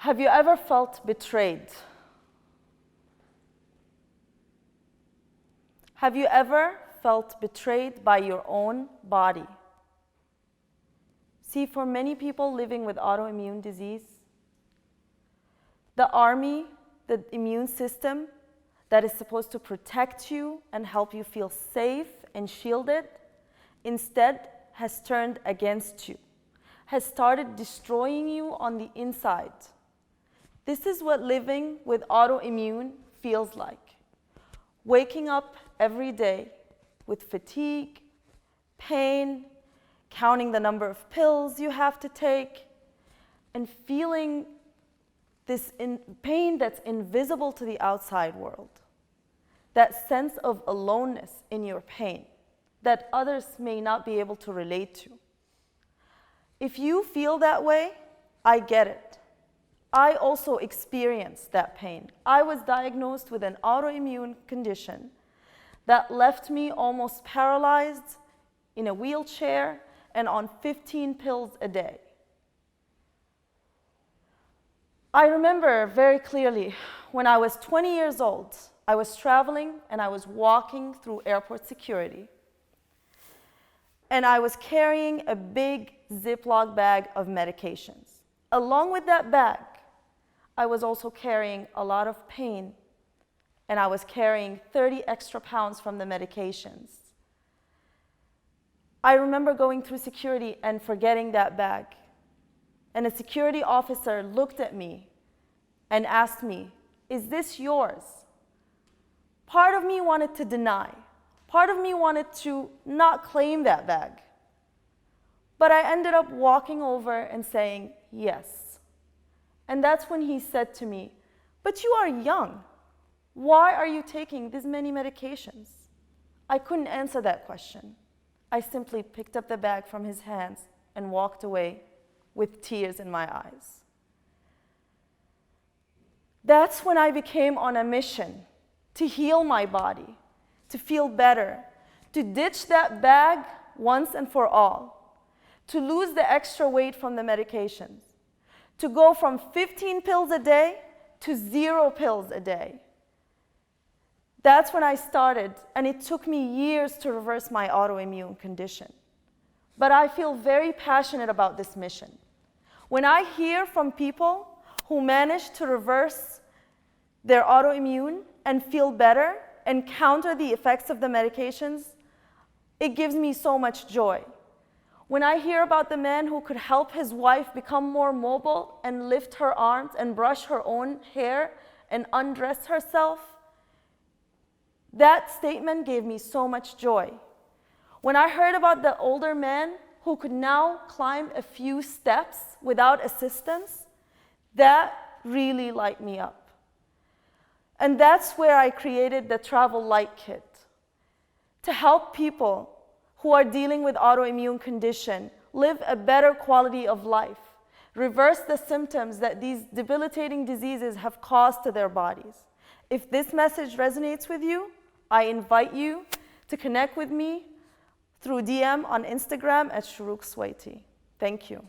Have you ever felt betrayed? Have you ever felt betrayed by your own body? See, for many people living with autoimmune disease, the army, the immune system that is supposed to protect you and help you feel safe and shielded, instead has turned against you, has started destroying you on the inside. This is what living with autoimmune feels like. Waking up every day with fatigue, pain, counting the number of pills you have to take, and feeling this pain that's invisible to the outside world. That sense of aloneness in your pain that others may not be able to relate to. If you feel that way, I get it. I also experienced that pain. I was diagnosed with an autoimmune condition that left me almost paralyzed in a wheelchair and on 15 pills a day. I remember very clearly when I was 20 years old, I was traveling and I was walking through airport security. And I was carrying a big Ziploc bag of medications. Along with that bag, I was also carrying a lot of pain, and I was carrying 30 extra pounds from the medications. I remember going through security and forgetting that bag. And a security officer looked at me and asked me, "Is this yours?" Part of me wanted to deny. Part of me wanted to not claim that bag. But I ended up walking over and saying, "Yes." And that's when he said to me, "But you are young. Why are you taking this many medications?" I couldn't answer that question. I simply picked up the bag from his hands and walked away with tears in my eyes. That's when I became on a mission to heal my body, to feel better, to ditch that bag once and for all, to lose the extra weight from the medications, to go from 15 pills a day to 0 pills a day. That's when I started, and it took me years to reverse my autoimmune condition. But I feel very passionate about this mission. When I hear from people who manage to reverse their autoimmune and feel better and counter the effects of the medications, it gives me so much joy. When I hear about the man who could help his wife become more mobile and lift her arms and brush her own hair and undress herself, that statement gave me so much joy. When I heard about the older man who could now climb a few steps without assistance, that really lighted me up. And that's where I created the Travel Light Kit, to help people who are dealing with autoimmune condition live a better quality of life, reverse the symptoms that these debilitating diseases have caused to their bodies. If this message resonates with you, I invite you to connect with me through DM on Instagram at Shuruk Swaiti. Thank you.